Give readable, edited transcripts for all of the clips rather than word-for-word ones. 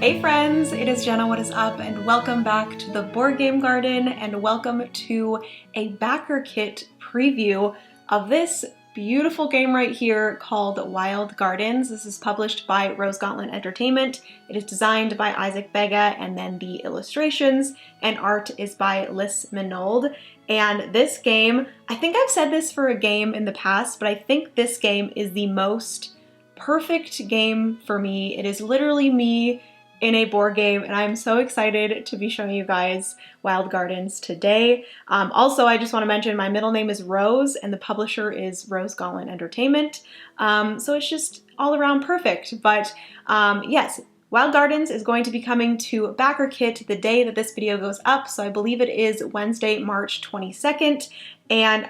Hey friends, it is Jenna, what is up, and welcome back to the Board Game Garden, and welcome to a backer kit preview of this beautiful game right here called Wild Gardens. This is published by Rose Gauntlet Entertainment. It is designed by Isaac Vega, and then the illustrations and art is by Liz Minold. And this game, I think I've said this for a game in the past, but I think this game is the most perfect game for me. It is literally me in a board game, and I'm so excited to be showing you guys Wild Gardens today. Also, I just want to mention my middle name is Rose, and the publisher is Rose Gauntlet Entertainment. So it's just all around perfect. But yes, Wild Gardens is going to be coming to BackerKit the day that this video goes up. So I believe it is Wednesday, March 22nd. And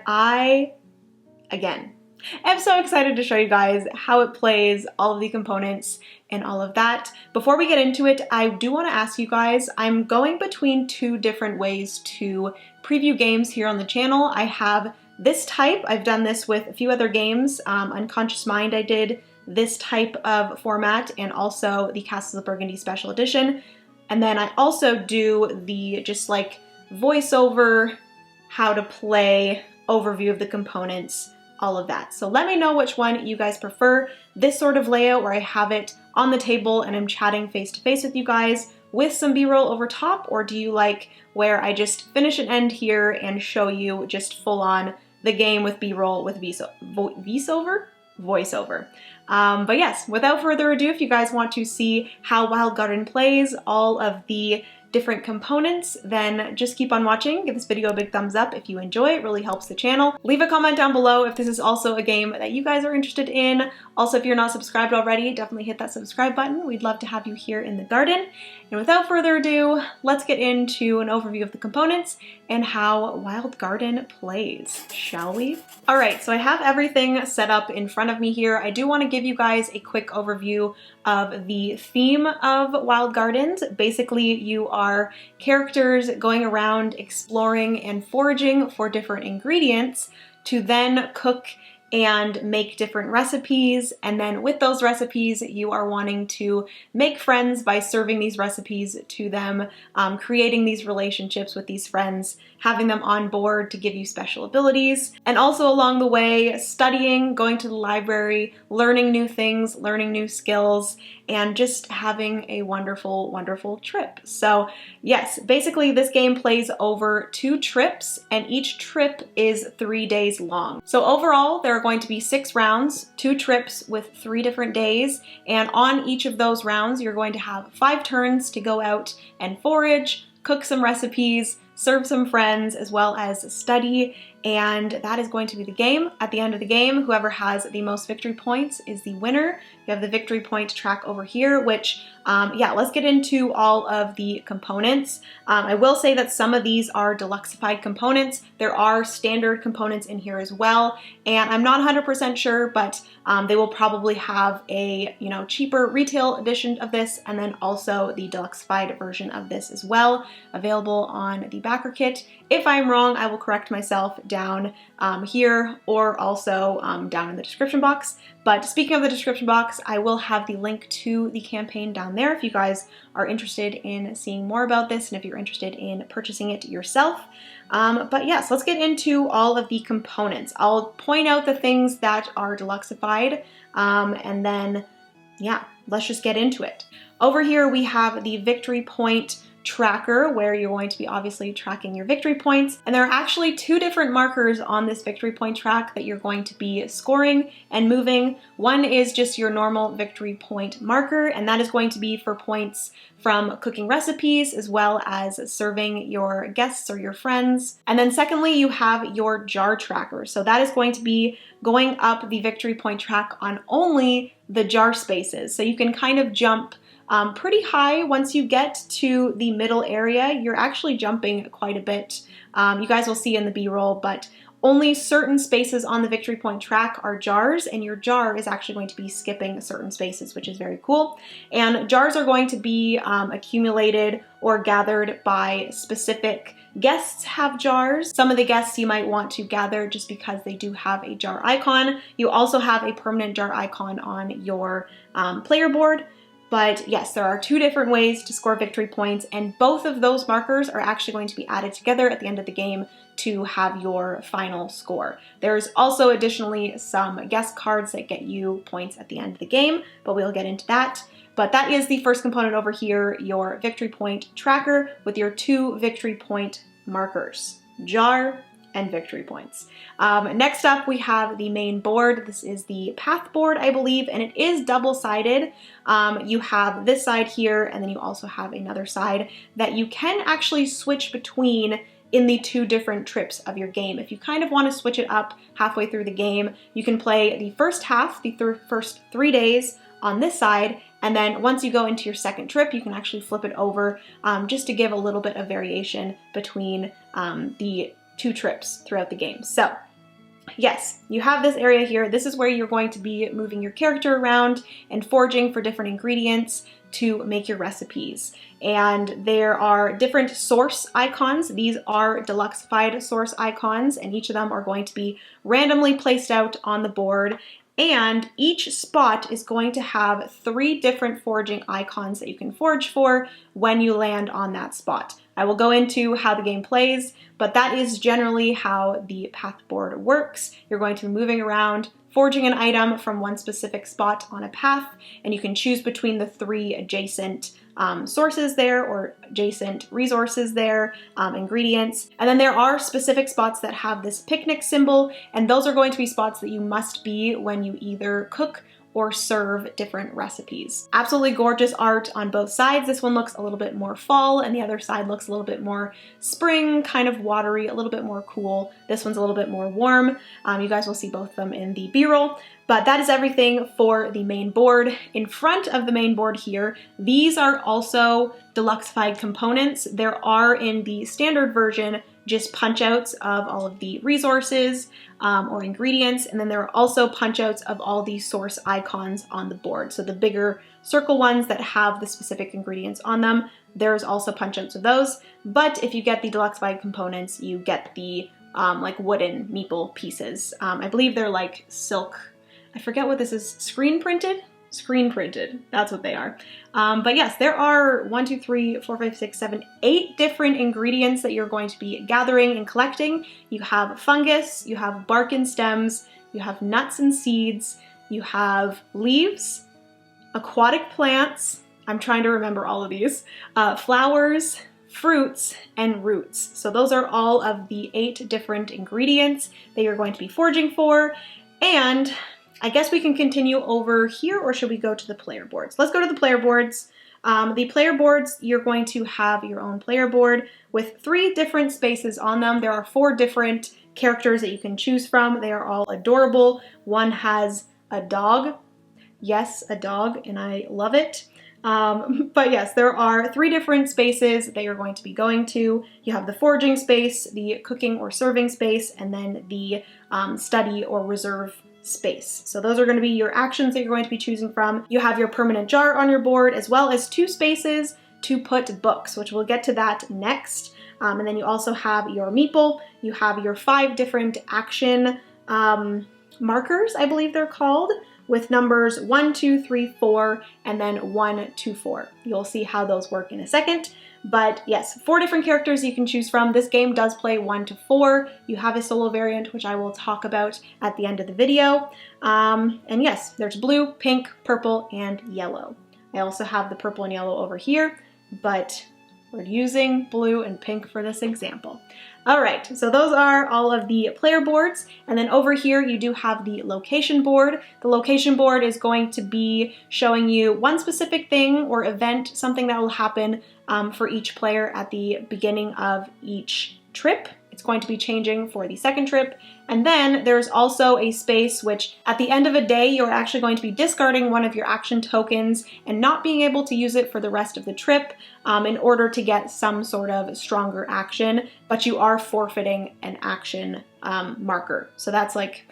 I'm so excited to show you guys how it plays, all of the components, and all of that. Before we get into it, I do want to ask you guys, I'm going between two different ways to preview games here on the channel. I have this type, I've done this with a few other games. Unconscious Mind, I did this type of format, and also the Castles of Burgundy Special Edition. And then I also do the just like voiceover, how to play, overview of the components, all of that. So let me know which one you guys prefer. This sort of layout where I have it on the table and I'm chatting face to face with you guys with some B-roll over top, or do you like where I just finish and end here and show you just full on the game with B-roll with voiceover? But yes, without further ado, if you guys want to see how Wild Garden plays, all of the different components, then just keep on watching. Give this video a big thumbs up if you enjoy. It really helps the channel. Leave a comment down below if this is also a game that you guys are interested in. Also, if you're not subscribed already, definitely hit that subscribe button. We'd love to have you here in the garden. And without further ado, let's get into an overview of the components and how Wild Garden plays, shall we? All right, so I have everything set up in front of me here. I do want to give you guys a quick overview of the theme of Wild Gardens. Basically, you are characters going around exploring and foraging for different ingredients to then cook and make different recipes, and then with those recipes you are wanting to make friends by serving these recipes to them, creating these relationships with these friends, having them on board to give you special abilities, and also along the way studying, going to the library, learning new things, learning new skills, and just having a wonderful, wonderful trip. So yes, basically this game plays over 2 trips, and each trip is 3 days long. So overall, there are going to be 6 rounds, 2 trips with 3 different days, and on each of those rounds, you're going to have 5 turns to go out and forage, cook some recipes, serve some friends, as well as study, and that is going to be the game. At the end of the game, whoever has the most victory points is the winner. You have the victory point track over here, which, yeah, let's get into all of the components. I will say that some of these are deluxified components. There are standard components in here as well, and I'm not 100% sure, but they will probably have a, cheaper retail edition of this, and then also the deluxified version of this as well, available on the backer kit. If I'm wrong, I will correct myself down here, or also down in the description box. But speaking of the description box, I will have the link to the campaign down there if you guys are interested in seeing more about this and if you're interested in purchasing it yourself. But yes, let's get into all of the components. I'll point out the things that are deluxified, and then, yeah, let's just get into it. Over here we have the victory point tracker, where you're going to be obviously tracking your victory points, and there are actually 2 different markers on this victory point track that you're going to be scoring and moving. One is just your normal victory point marker, and that is going to be for points from cooking recipes as well as serving your guests or your friends. And then secondly, you have your jar tracker. So that is going to be going up the victory point track on only the jar spaces. So you can kind of jump pretty high. Once you get to the middle area, you're actually jumping quite a bit. You guys will see in the B-roll, but only certain spaces on the victory point track are jars, and your jar is actually going to be skipping certain spaces, which is very cool. And jars are going to be accumulated or gathered by specific guests have jars. Some of the guests you might want to gather just because they do have a jar icon. You also have a permanent jar icon on your player board. But yes, there are 2 different ways to score victory points, and both of those markers are actually going to be added together at the end of the game to have your final score. There's also additionally some guest cards that get you points at the end of the game, but we'll get into that. But that is the first component over here, your victory point tracker with your 2 victory point markers, jar and victory points. Next up, we have the main board. This is the path board, I believe, and it is double-sided. You have this side here, and then you also have another side that you can actually switch between in the 2 different trips of your game. If you kind of want to switch it up halfway through the game, you can play the first half, the first 3 days on this side, and then once you go into your second trip, you can actually flip it over just to give a little bit of variation between the 2 trips throughout the game. So yes, you have this area here. This is where you're going to be moving your character around and foraging for different ingredients to make your recipes. And there are different source icons. These are deluxeified source icons, and each of them are going to be randomly placed out on the board. And each spot is going to have 3 different foraging icons that you can forage for when you land on that spot. I will go into how the game plays, but that is generally how the path board works. You're going to be moving around, foraging an item from one specific spot on a path, and you can choose between the 3 adjacent sources there, or adjacent resources there, ingredients. And then there are specific spots that have this picnic symbol, and those are going to be spots that you must be when you either cook or serve different recipes. Absolutely gorgeous art on both sides. This one looks a little bit more fall, and the other side looks a little bit more spring, kind of watery, a little bit more cool. This one's a little bit more warm. You guys will see both of them in the B-roll. But that is everything for the main board. In front of the main board here, these are also deluxeified components. There are in the standard version just punch outs of all of the resources or ingredients, and then there are also punch outs of all the source icons on the board. So the bigger circle ones that have the specific ingredients on them, there's also punch outs of those. But if you get the deluxeified components, you get the like wooden meeple pieces. I believe they're like silk. I forget what this is, screen printed? Screen printed, that's what they are. But yes, there are 1, 2, 3, 4, 5, 6, 7, 8 different ingredients that you're going to be gathering and collecting. You have fungus, you have bark and stems, you have nuts and seeds, you have leaves, aquatic plants, I'm trying to remember all of these, flowers, fruits, and roots. So those are all of the 8 different ingredients that you're going to be foraging for. And I guess we can continue over here, or should we go to the player boards? Let's go to the player boards. The player boards, you're going to have your own player board with 3 different spaces on them. There are 4 different characters that you can choose from. They are all adorable. One has a dog. Yes, a dog, and I love it. But yes, there are 3 different spaces that you're going to be going to. You have the foraging space, the cooking or serving space, and then the study or reserve space. So those are going to be your actions that you're going to be choosing from. You have your permanent jar on your board, as well as 2 spaces to put books, which we'll get to that next. And then you also have your meeple. You have your 5 different action markers, I believe they're called, with numbers 1, 2, 3, 4, and then 1, 2, 4. You'll see how those work in a second. But yes, 4 different characters you can choose from. This game does play 1 to 4. You have a solo variant, which I will talk about at the end of the video. And yes, there's blue, pink, purple, and yellow. I also have the purple and yellow over here, but we're using blue and pink for this example. All right, so those are all of the player boards. And then over here, you do have the location board. The location board is going to be showing you one specific thing or event, something that will happen for each player at the beginning of each trip. It's going to be changing for the second trip. And then there's also a space which at the end of a day, you're actually going to be discarding one of your action tokens and not being able to use it for the rest of the trip in order to get some sort of stronger action, but you are forfeiting an action marker. So that's like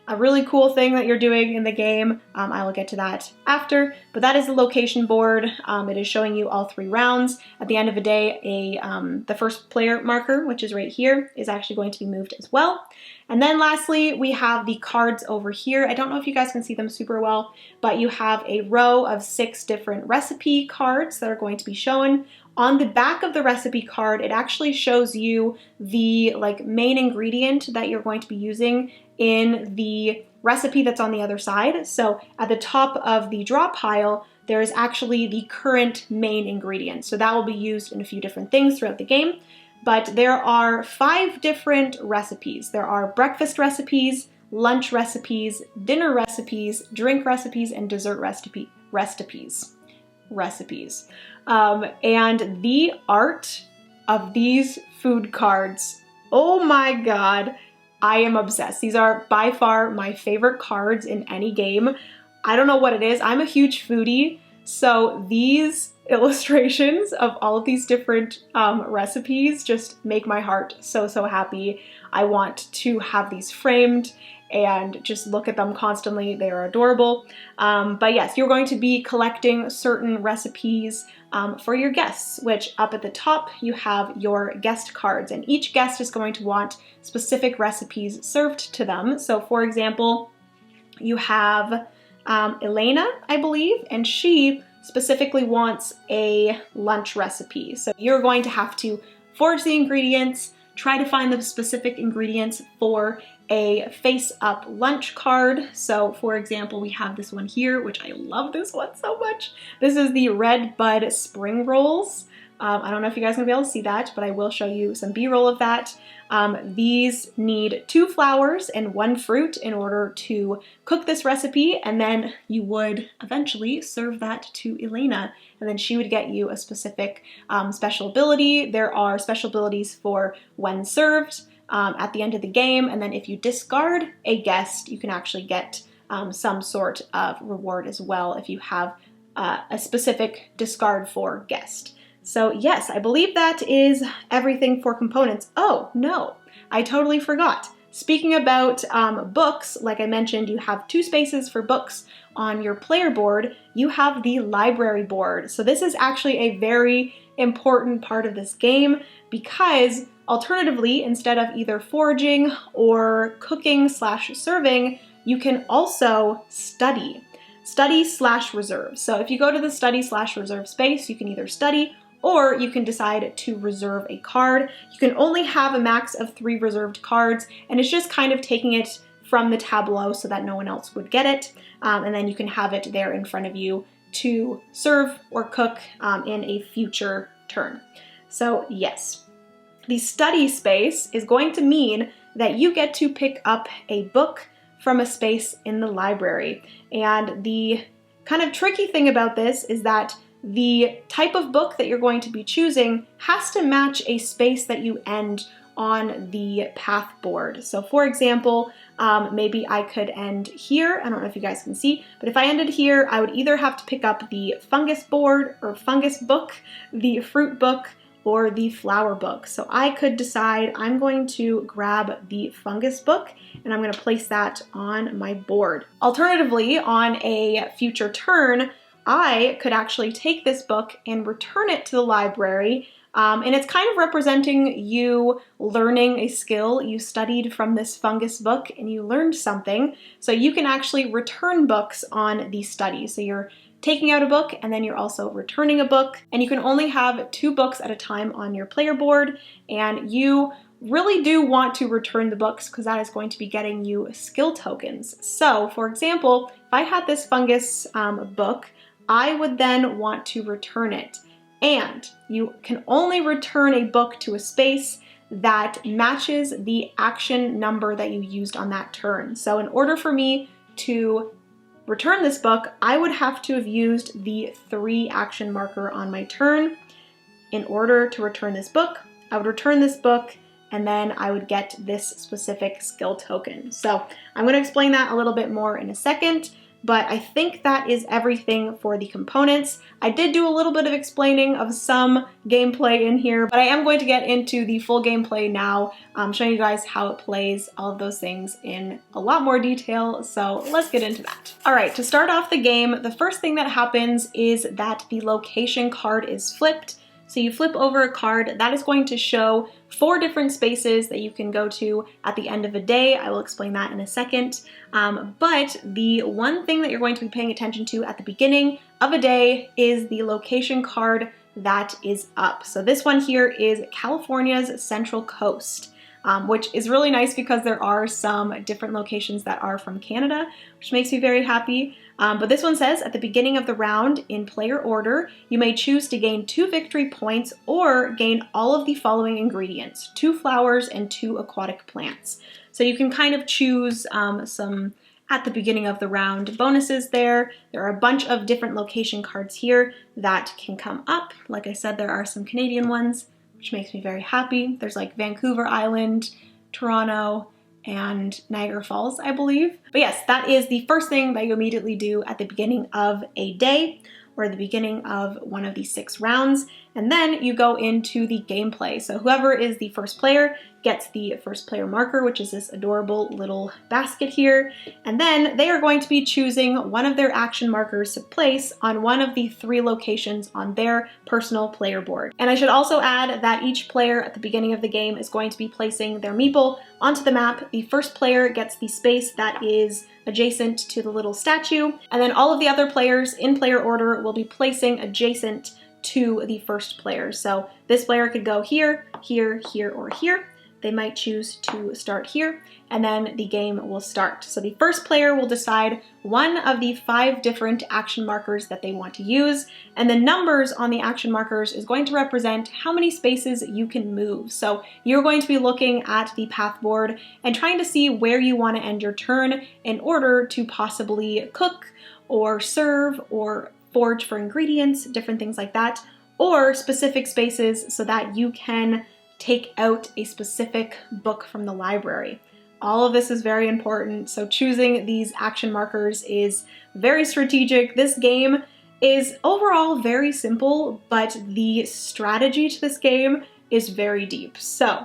a really cool thing that you're doing in the game. I will get to that after, but that is the location board. It is showing you all 3 rounds. At the end of the day, the first player marker, which is right here, is actually going to be moved as well. And then lastly, we have the cards over here. I don't know if you guys can see them super well, but you have a row of 6 different recipe cards that are going to be shown. On the back of the recipe card, it actually shows you the main ingredient that you're going to be using in the recipe that's on the other side. So at the top of the draw pile, there is actually the current main ingredient. So that will be used in a few different things throughout the game. But there are 5 different recipes. There are breakfast recipes, lunch recipes, dinner recipes, drink recipes, and dessert recipes. And the art of these food cards, oh my god, I am obsessed. These are by far my favorite cards in any game. I don't know what it is. I'm a huge foodie, so these illustrations of all of these different recipes just make my heart so, so happy. I want to have these framed and just look at them constantly. They are adorable. But yes, you're going to be collecting certain recipes for your guests, which up at the top you have your guest cards, and each guest is going to want specific recipes served to them. So for example, you have Elena, I believe, and she specifically wants a lunch recipe. So you're going to have to forage the ingredients, try to find the specific ingredients for a face-up lunch card. So for example, we have this one here, which I love this one so much. This is the Red Bud Spring Rolls. I don't know if you guys are gonna be able to see that, but I will show you some B-roll of that. These need 2 flowers and 1 fruit in order to cook this recipe, and then you would eventually serve that to Elena, and then she would get you a specific special ability. There are special abilities for when served at the end of the game, and then if you discard a guest, you can actually get some sort of reward as well if you have a specific discard for guest. So yes, I believe that is everything for components. Oh no, I totally forgot. Speaking about books, like I mentioned, you have 2 spaces for books on your player board. You have the library board. So this is actually a very important part of this game, because alternatively, instead of either foraging or cooking/serving, you can also study/reserve. So if you go to the study/reserve space, you can either study or you can decide to reserve a card. You can only have a max of 3 reserved cards, and it's just kind of taking it from the tableau so that no one else would get it. And then you can have it there in front of you to serve or cook in a future turn. So yes, the study space is going to mean that you get to pick up a book from a space in the library. And the kind of tricky thing about this is that the type of book that you're going to be choosing has to match a space that you end on the path board. So for example, maybe I could end here. I don't know if you guys can see, but if I ended here, I would either have to pick up the fungus board or fungus book, the fruit book, or the flower book. So I could decide I'm going to grab the fungus book and I'm going to place that on my board. Alternatively, on a future turn, I could actually take this book and return it to the library, and it's kind of representing you learning a skill. You studied from this fungus book and you learned something, so you can actually return books on the study. So you're taking out a book and then you're also returning a book, and you can only have 2 books at a time on your player board, and you really do want to return the books because that is going to be getting you skill tokens. So for example, if I had this fungus book, I would then want to return it. And you can only return a book to a space that matches the action number that you used on that turn. So in order for me to return this book, I would have to have used the 3 action marker on my turn. In order to return this book, I would return this book, and then I would get this specific skill token. So I'm going to explain that a little bit more in a second. but I think that is everything for the components. I did do a little bit of explaining of some gameplay in here, but I am going to get into the full gameplay now, showing you guys how it plays, all of those things in a lot more detail, so let's get into that. All right, to start off the game, the first thing that happens is that the location card is flipped. So you flip over a card that is going to show 4 different spaces that you can go to at the end of a day. I will explain that in a second. But the one thing that you're going to be paying attention to at the beginning of a day is the location card that is up. So this one here is California's Central Coast, which is really nice because there are some different locations that are from Canada, which makes me very happy. But this one says, at the beginning of the round, in player order, you may choose to gain 2 victory points or gain all of the following ingredients: 2 flowers and 2 aquatic plants. So you can kind of choose some, at the beginning of the round, bonuses there. There are a bunch of different location cards here that can come up. Like I said, there are some Canadian ones, which makes me very happy. There's like Vancouver Island, Toronto, and Niagara Falls, I believe. But yes, that is the first thing that you immediately do at the beginning of a day, or the beginning of one of the 6 rounds, and then you go into the gameplay. So whoever is the first player gets the first player marker, which is this adorable little basket here, and then they are going to be choosing one of their action markers to place on one of the 3 locations on their personal player board. And I should also add that each player at the beginning of the game is going to be placing their meeple onto the map. The first player gets the space that is adjacent to the little statue, and then all of the other players in player order will be placing adjacent to the first player. So this player could go here, here, here, or here. They might choose to start here, and then the game will start. So the first player will decide one of the 5 different action markers that they want to use, and the numbers on the action markers is going to represent how many spaces you can move. So you're going to be looking at the path board and trying to see where you want to end your turn in order to possibly cook or serve or forage for ingredients, different things like that, or specific spaces so that you can take out a specific book from the library. All of this is very important, so choosing these action markers is very strategic. This game is overall very simple, but the strategy to this game is very deep. So,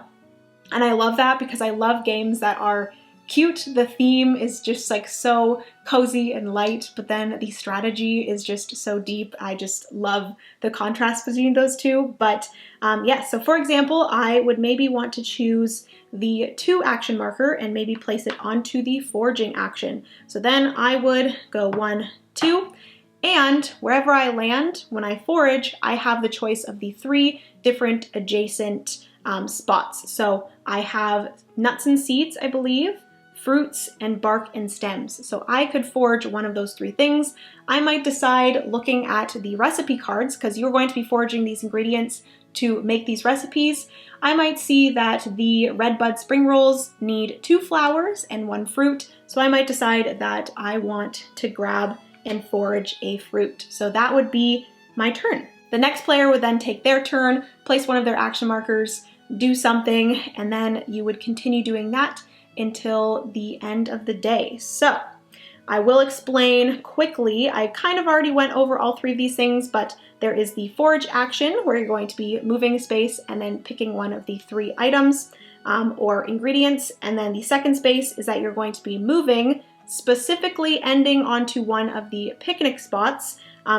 and I love that because I love games that are cute. The theme is just like so cozy and light, but then the strategy is just so deep. I just love the contrast between those two. But yeah, so for example, I would maybe want to choose the 2 action marker and maybe place it onto the foraging action. So then I would go 1, 2, and wherever I land when I forage, I have the choice of the 3 different adjacent spots. So I have nuts and seeds, I believe, fruits, and bark and stems. So I could forage one of those 3 things. I might decide, looking at the recipe cards, because you're going to be foraging these ingredients to make these recipes, I might see that the red bud spring rolls need 2 flowers and 1 fruit. So I might decide that I want to grab and forage a fruit. So that would be my turn. The next player would then take their turn, place one of their action markers, do something, and then you would continue doing that until the end of the day. So I will explain quickly. I kind of already went over all 3 of these things, but there is the forage action where you're going to be moving a space and then picking one of the 3 items or ingredients. And then the second space is that you're going to be moving, specifically ending onto one of the picnic spots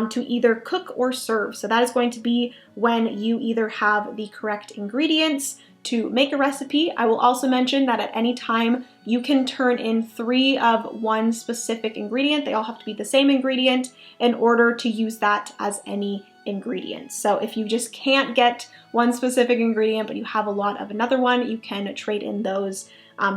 to either cook or serve. So that is going to be when you either have the correct ingredients to make a recipe. I will also mention that at any time you can turn in 3 of one specific ingredient. They all have to be the same ingredient in order to use that as any ingredient. So if you just can't get one specific ingredient but you have a lot of another one, you can trade in those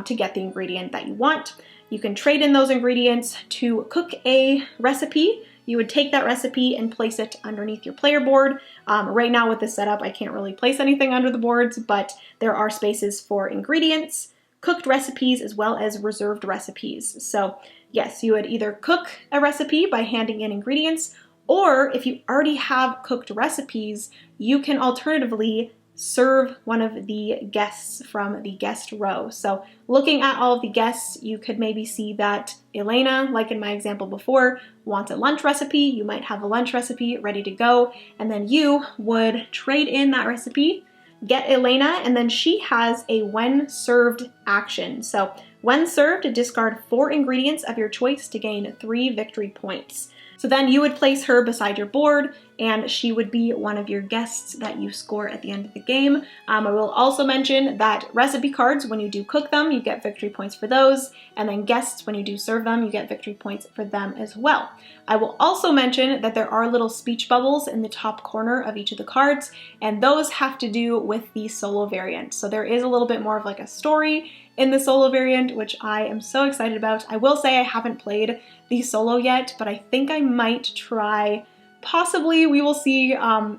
to get the ingredient that you want. You can trade in those ingredients to cook a recipe. You would take that recipe and place it underneath your player board. Right now with this setup, I can't really place anything under the boards, but there are spaces for ingredients, cooked recipes, as well as reserved recipes. So yes, you would either cook a recipe by handing in ingredients, or if you already have cooked recipes, you can alternatively serve one of the guests from the guest row. So looking at all of the guests, you could maybe see that Elena, like in my example before, wants a lunch recipe. You might have a lunch recipe ready to go, and then you would trade in that recipe, get Elena, and then she has a when served action. So when served, discard 4 ingredients of your choice to gain 3 victory points. So then you would place her beside your board, and she would be one of your guests that you score at the end of the game. I will also mention that recipe cards, when you do cook them, you get victory points for those, and then guests, when you do serve them, you get victory points for them as well. I will also mention that there are little speech bubbles in the top corner of each of the cards, and those have to do with the solo variant. So there is a little bit more of like a story in the solo variant, which I am so excited about. I will say I haven't played the solo yet, but I think I might try, possibly, we will see,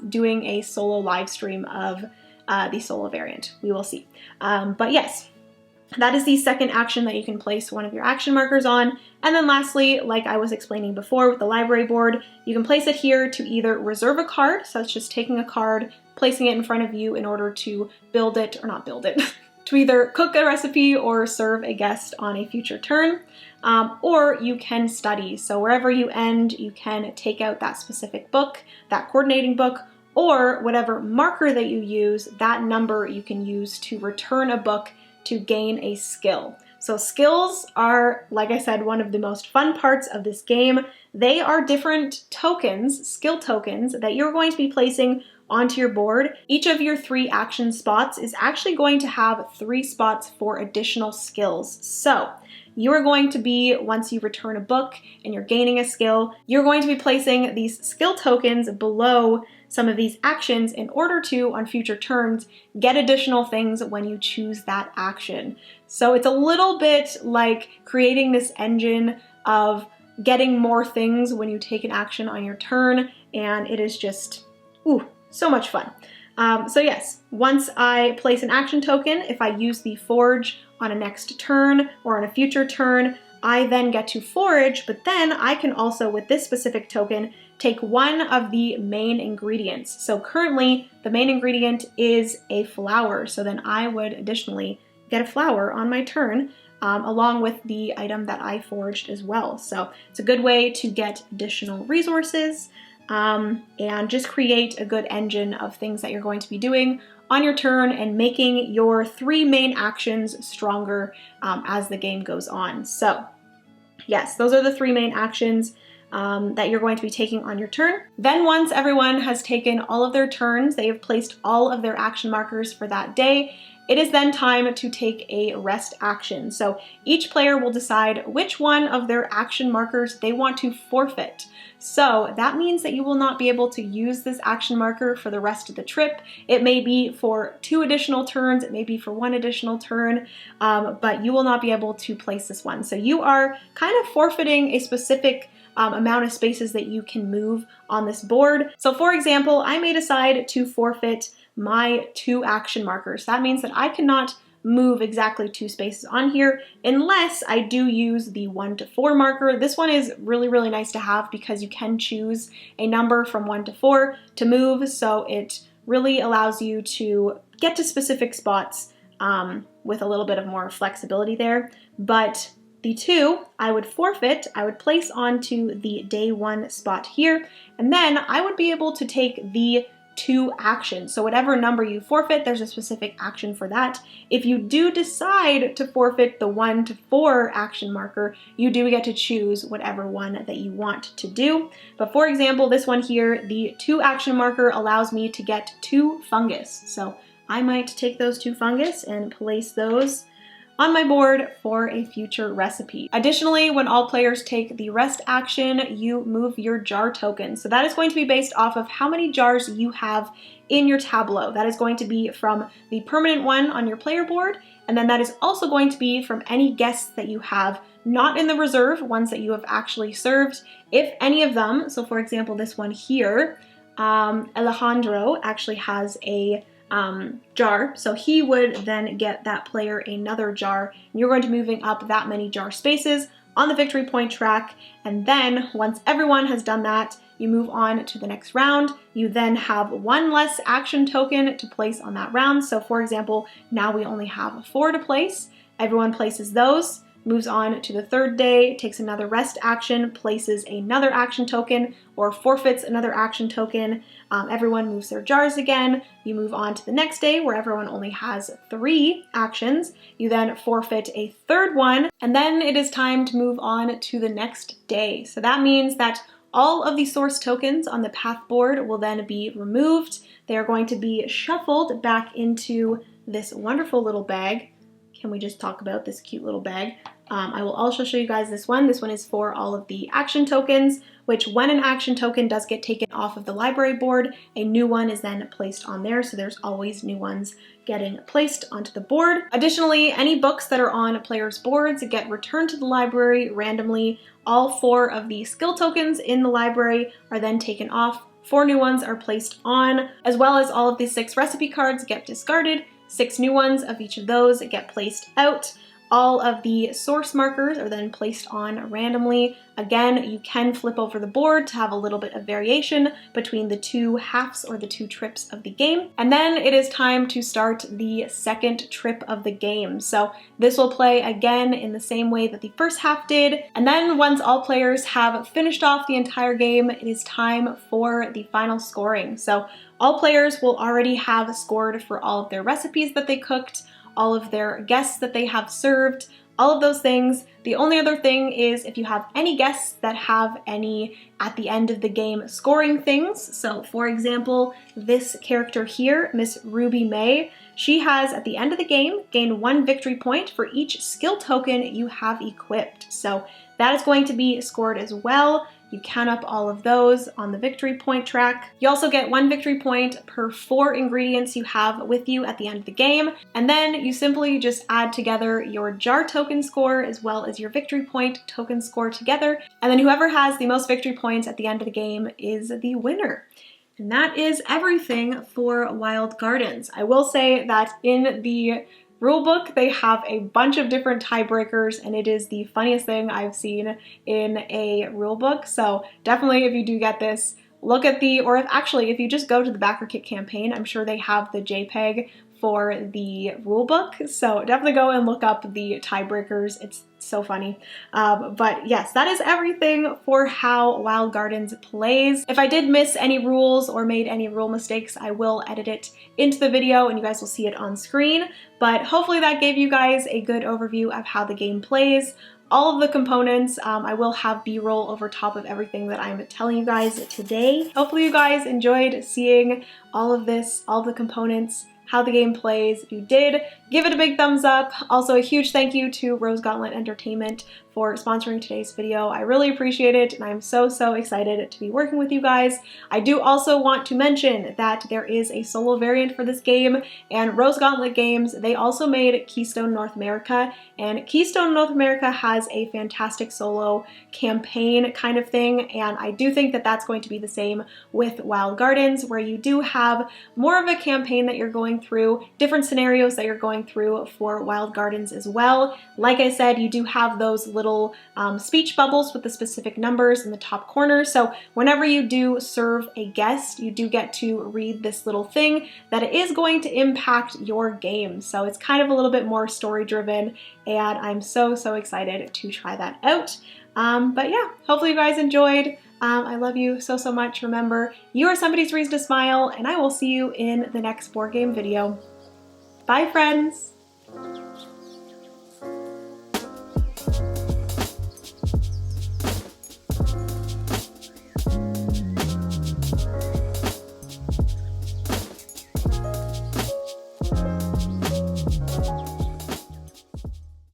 doing a solo live stream of the solo variant. We will see. But yes, that is the second action that you can place one of your action markers on. And then lastly, like I was explaining before with the library board, you can place it here to either reserve a card, so it's just taking a card, placing it in front of you in order to build it, or not build it, to either cook a recipe or serve a guest on a future turn, or you can study. So wherever you end, you can take out that specific book, that coordinating book, or whatever marker that you use, that number you can use to return a book to gain a skill. So skills are, like I said, one of the most fun parts of this game. They are different tokens, skill tokens, that you're going to be placing onto your board. Each of your 3 action spots is actually going to have 3 spots for additional skills. So you are going to be, once you return a book and you're gaining a skill, you're going to be placing these skill tokens below some of these actions in order to, on future turns, get additional things when you choose that action. So it's a little bit like creating this engine of getting more things when you take an action on your turn, and it is just, ooh, so much fun. So yes, once I place an action token, if I use the Forage on a next turn or on a future turn, I then get to forage, but then I can also, with this specific token, take one of the main ingredients. So currently, the main ingredient is a flower, so then I would additionally get a flower on my turn, along with the item that I foraged as well. So it's a good way to get additional resources, and just create a good engine of things that you're going to be doing on your turn and making your 3 main actions stronger as the game goes on. So yes, those are the 3 main actions that you're going to be taking on your turn. Then once everyone has taken all of their turns, they have placed all of their action markers for that day, it is then time to take a rest action. So each player will decide which one of their action markers they want to forfeit. So that means that you will not be able to use this action marker for the rest of the trip. It may be for 2 additional turns, it may be for 1 additional turn, but you will not be able to place this one. So you are kind of forfeiting a specific amount of spaces that you can move on this board. So for example, I may decide to forfeit my 2 action markers. That means that I cannot move exactly 2 spaces on here unless I do use the 1 to 4 marker. This one is really, really nice to have because you can choose a number from 1 to 4 to move, so it really allows you to get to specific spots with a little bit of more flexibility there. But the 2 I would forfeit, I would place onto the day 1 spot here, and then I would be able to take the 2 actions. So whatever number you forfeit, there's a specific action for that. If you do decide to forfeit the 1 to 4 action marker, you do get to choose whatever one that you want to do. But for example, this one here, the 2 action marker allows me to get 2 fungus. So I might take those 2 fungus and place those on my board for a future recipe. Additionally, when all players take the rest action, you move your jar token. So that is going to be based off of how many jars you have in your tableau. That is going to be from the permanent one on your player board, and then that is also going to be from any guests that you have not in the reserve, ones that you have actually served. If any of them, so for example, this one here, Alejandro actually has a jar, so he would then get that player another jar, and you're going to be moving up that many jar spaces on the victory point track. And then once everyone has done that, you move on to the next round. You then have one less action token to place on that round. So for example, now we only have 4 to place. Everyone places those, moves on to the third day, takes another rest action, places another action token, or forfeits another action token. Everyone moves their jars again. You move on to the next day where everyone only has 3 actions. You then forfeit a third one, and then it is time to move on to the next day. So that means that all of the source tokens on the path board will then be removed. They are going to be shuffled back into this wonderful little bag. Can we just talk about this cute little bag? I will also show you guys this one. This one is for all of the action tokens, which when an action token does get taken off of the library board, a new one is then placed on there. So there's always new ones getting placed onto the board. Additionally, any books that are on players' boards get returned to the library randomly. All 4 of the skill tokens in the library are then taken off. 4 new ones are placed on, as well as all of the 6 recipe cards get discarded. 6 new ones of each of those get placed out. All of the source markers are then placed on randomly. Again, you can flip over the board to have a little bit of variation between the 2 halves or the 2 trips of the game. And then it is time to start the second trip of the game. So this will play again in the same way that the first half did. And then once all players have finished off the entire game, it is time for the final scoring. So all players will already have scored for all of their recipes that they cooked, all of their guests that they have served, all of those things. The only other thing is if you have any guests that have any at the end of the game scoring things. So for example, this character here, Miss Ruby May, she has at the end of the game gained 1 victory point for each skill token you have equipped. So that is going to be scored as well. You count up all of those on the victory point track. You also get 1 victory point per 4 ingredients you have with you at the end of the game. And then you simply just add together your jar token score as well as your victory point token score together. And then whoever has the most victory points at the end of the game is the winner. And that is everything for Wild Gardens. I will say that in the rulebook, they have a bunch of different tiebreakers, and it is the funniest thing I've seen in a rulebook. So definitely, if you do get this, look at or if you just go to the Backerkit campaign, I'm sure they have the JPEG for the rulebook. So definitely go and look up the tiebreakers. It's so funny. But yes, that is everything for how Wild Gardens plays. If I did miss any rules or made any rule mistakes, I will edit it into the video and you guys will see it on screen. But hopefully that gave you guys a good overview of how the game plays. All of the components, I will have B-roll over top of everything that I'm telling you guys today. Hopefully you guys enjoyed seeing all of this, all the components, how the game plays. If you did, give it a big thumbs up. Also, a huge thank you to Rose Gauntlet Entertainment for sponsoring today's video. I really appreciate it, and I'm so excited to be working with you guys. I do also want to mention that there is a solo variant for this game, and Rose Gauntlet Games, they also made Keystone North America, and Keystone North America has a fantastic solo campaign kind of thing, and I do think that that's going to be the same with Wild Gardens, where you do have more of a campaign that you're going through, different scenarios that you're going through for Wild Gardens as well. Like I said, you do have those little speech bubbles with the specific numbers in the top corner. So whenever you do serve a guest, you do get to read this little thing that it is going to impact your game. So it's kind of a little bit more story driven, and I'm so excited to try that out. But yeah, hopefully you guys enjoyed. I love you so much. Remember, you are somebody's reason to smile, and I will see you in the next board game video. Bye, friends!